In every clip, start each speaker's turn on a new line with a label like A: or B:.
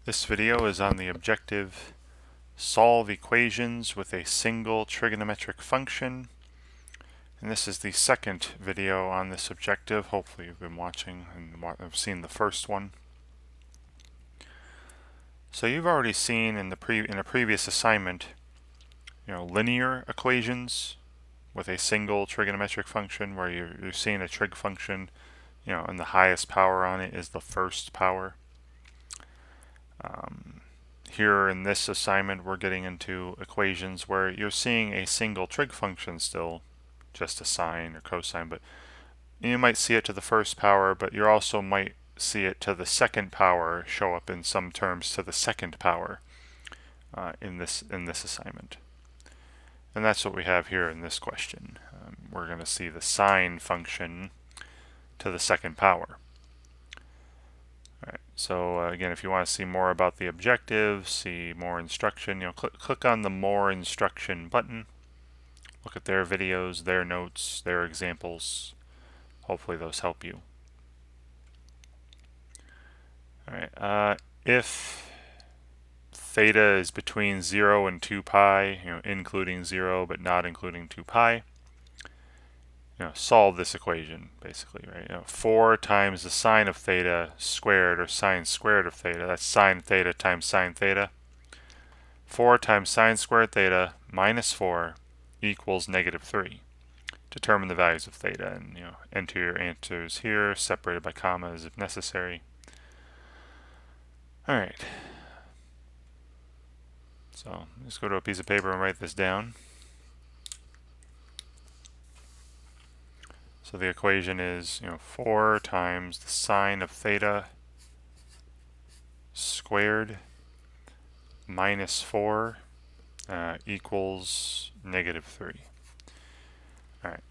A: This video is on the objective solve equations with a single trigonometric function, and this is the second video on this objective. Hopefully you've been watching and have seen the first one. So you've already seen in a previous assignment, linear equations with a single trigonometric function where you're seeing a trig function, and the highest power on it is the first power. Here in this assignment, we're getting into equations where you're seeing a single trig function still, just a sine or cosine, but you might see it to the first power, but you also might see it to the second power show up in some terms to the second power in this assignment. And that's what we have here in this question. We're going to see the sine function to the second power. Alright, so again, if you want to see more about the objective, see more instruction, click on the More Instruction button. Look at their videos, their notes, their examples. Hopefully those help you. Alright, if theta is between 0 and 2 pi, including 0 but not including 2 pi, solve this equation, basically, right? 4 times the sine of theta squared, or sine squared of theta, that's sine theta times sine theta. 4 times sine squared theta minus 4 equals negative 3. Determine the values of theta, and enter your answers here, separated by commas if necessary. Alright. So, just go to a piece of paper and write this down. So the equation is 4 times the sine of theta squared minus 4 equals negative 3. Alright,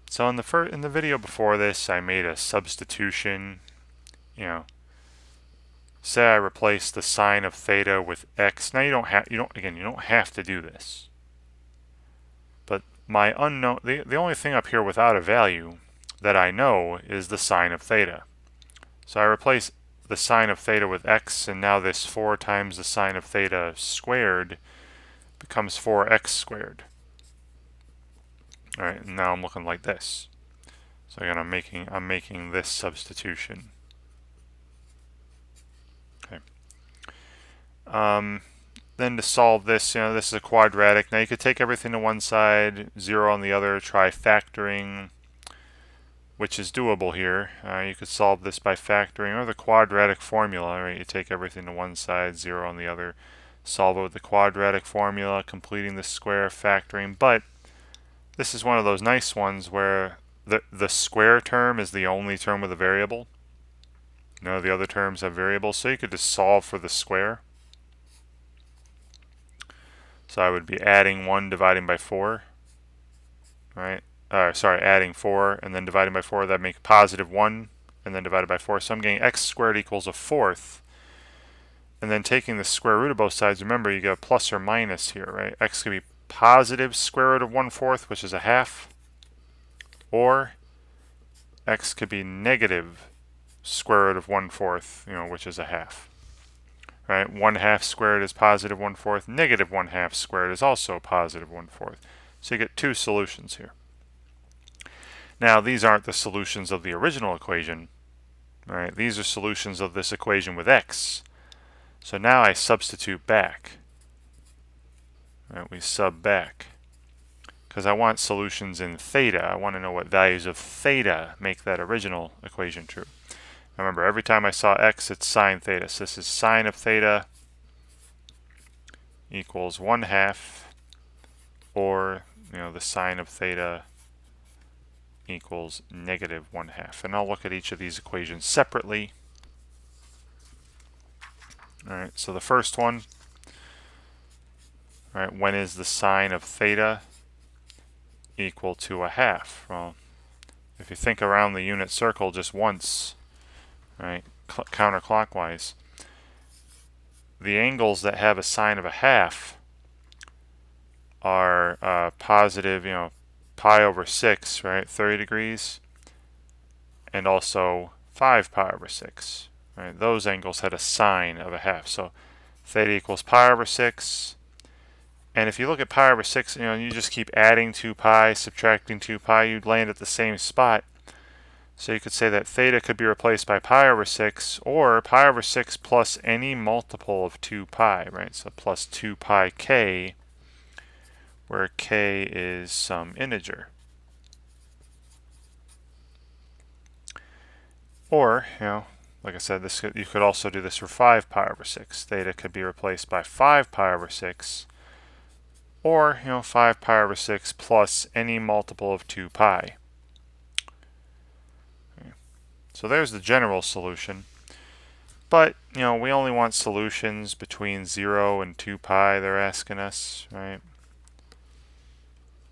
A: so in the video before this, I made a substitution. Say I replace the sine of theta with x. Now you don't have to do this. But my unknown, the only thing up here without a value that I know is the sine of theta. So I replace the sine of theta with x, and now this 4 times the sine of theta squared becomes 4x squared. Alright, and now I'm looking like this. So again, I'm making this substitution. Okay. Then to solve this, this is a quadratic. Now you could take everything to one side, 0 on the other, try factoring, which is doable here. You could solve this by factoring, or the quadratic formula, right? You take everything to one side, 0 on the other, solve it with the quadratic formula, completing the square, factoring. But this is one of those nice ones where the square term is the only term with a variable. None of the other terms have variables, so you could just solve for the square. So I would be adding 1 dividing by 4, right? Adding 4 and then dividing by 4, that makes positive 1 and then divided by 4. So I'm getting x squared equals a fourth. And then taking the square root of both sides, remember you get a plus or minus here, right? X could be positive square root of 1/4, which is a half, or x could be negative square root of 1/4, which is a half. Right? 1/2 squared is positive 1/4. Negative 1/2 squared is also positive 1/4. So you get two solutions here. Now these aren't the solutions of the original equation. Right? These are solutions of this equation with x. So now I substitute back. Right? We sub back. Because I want solutions in theta. I want to know what values of theta make that original equation true. Remember, every time I saw x, it's sine theta. So this is sine of theta equals 1/2, or the sine of theta equals negative 1/2. And I'll look at each of these equations separately. Alright, so the first one, right, when is the sine of theta equal to a half? Well, if you think around the unit circle just once, right, counterclockwise, the angles that have a sine of a half are positive, pi over 6, right, 30 degrees, and also 5 pi over 6, Right? Those angles had a sine of a half. So theta equals pi over 6. And if you look at pi over 6, you just keep adding 2 pi, subtracting 2 pi, you'd land at the same spot. So you could say that theta could be replaced by pi over 6, or pi over 6 plus any multiple of 2 pi, right? So plus 2 pi k, where k is some integer. Or, like I said, you could also do this for 5 pi over 6. Theta could be replaced by 5 pi over 6, or 5 pi over 6 plus any multiple of 2 pi. Okay. So there's the general solution. But, we only want solutions between 0 and 2 pi, they're asking us, right?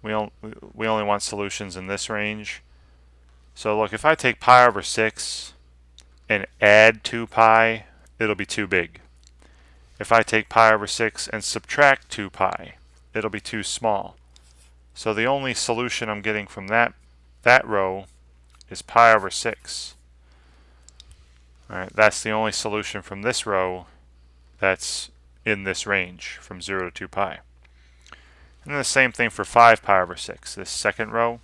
A: We only want solutions in this range. So look, if I take pi over 6 and add 2 pi, it'll be too big. If I take pi over 6 and subtract 2 pi, it'll be too small. So the only solution I'm getting from that row is pi over 6. All right, that's the only solution from this row that's in this range from 0 to 2 pi. And then the same thing for 5 pi over 6, this second row.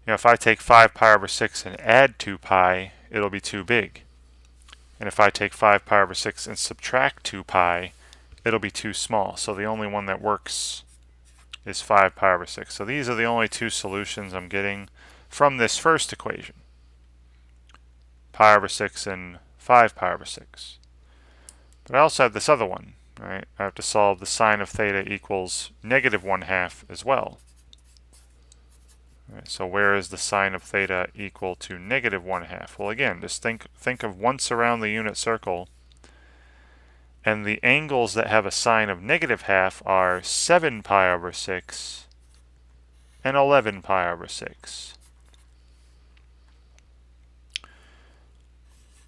A: If I take 5 pi over 6 and add 2 pi, it'll be too big. And if I take 5 pi over 6 and subtract 2 pi, it'll be too small. So the only one that works is 5 pi over 6. So these are the only two solutions I'm getting from this first equation. Pi over 6 and 5 pi over 6. But I also have this other one, right? I have to solve the sine of theta equals negative 1/2 as well. Right, so where is the sine of theta equal to negative 1/2? Well, again, just think of once around the unit circle, and the angles that have a sine of negative half are 7 pi over 6 and 11 pi over 6.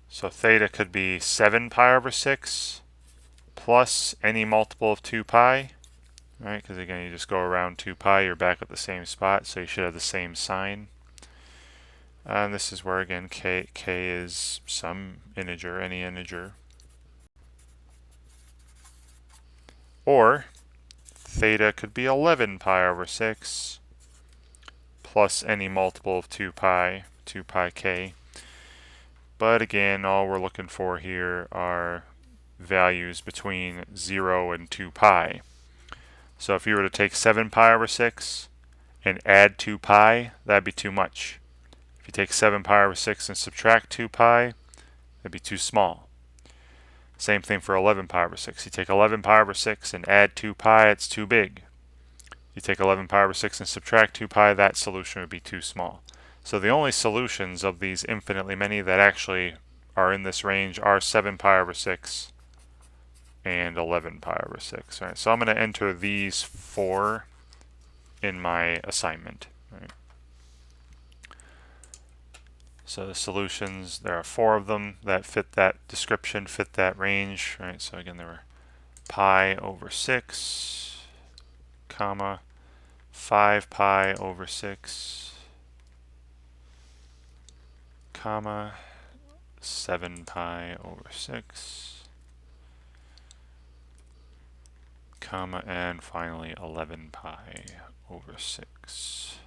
A: So theta could be 7 pi over 6 plus any multiple of 2 pi, right? Because again, you just go around 2 pi, you're back at the same spot, so you should have the same sign. And this is where, again, k is some integer, any integer. Or theta could be 11 pi over 6 plus any multiple of 2 pi k. But again, all we're looking for here are values between 0 and 2 pi. So if you were to take 7 pi over 6 and add 2 pi, that'd be too much. If you take 7 pi over 6 and subtract 2 pi, that'd be too small. Same thing for 11 pi over 6. You take 11 pi over 6 and add 2 pi, it's too big. You take 11 pi over 6 and subtract 2 pi, that solution would be too small. So the only solutions of these infinitely many that actually are in this range are 7 pi over 6 and 11 pi over 6. Right? So I'm going to enter these 4 in my assignment. Right? So the solutions, there are 4 of them that fit that description, fit that range. Right? So again, there were pi over 6, comma, 5 pi over 6, comma, 7 pi over 6, comma, and finally 11 pi over 6.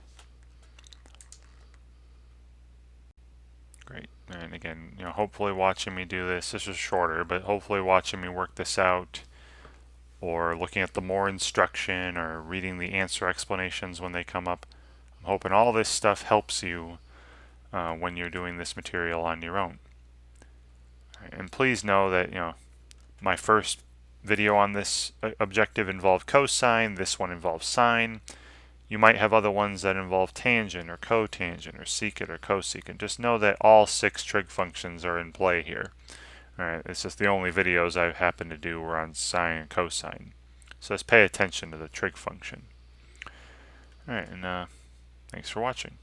A: Great. And again, hopefully watching me do this is shorter, but hopefully watching me work this out, or looking at the more instruction, or reading the answer explanations when they come up, I'm hoping all this stuff helps you when you're doing this material on your own. And please know that my first video on this objective involved cosine, this one involves sine. You might have other ones that involve tangent or cotangent or secant or cosecant. Just know that all 6 trig functions are in play here. Alright, it's just the only videos I've happened to do were on sine and cosine. So just pay attention to the trig function. Alright, and thanks for watching.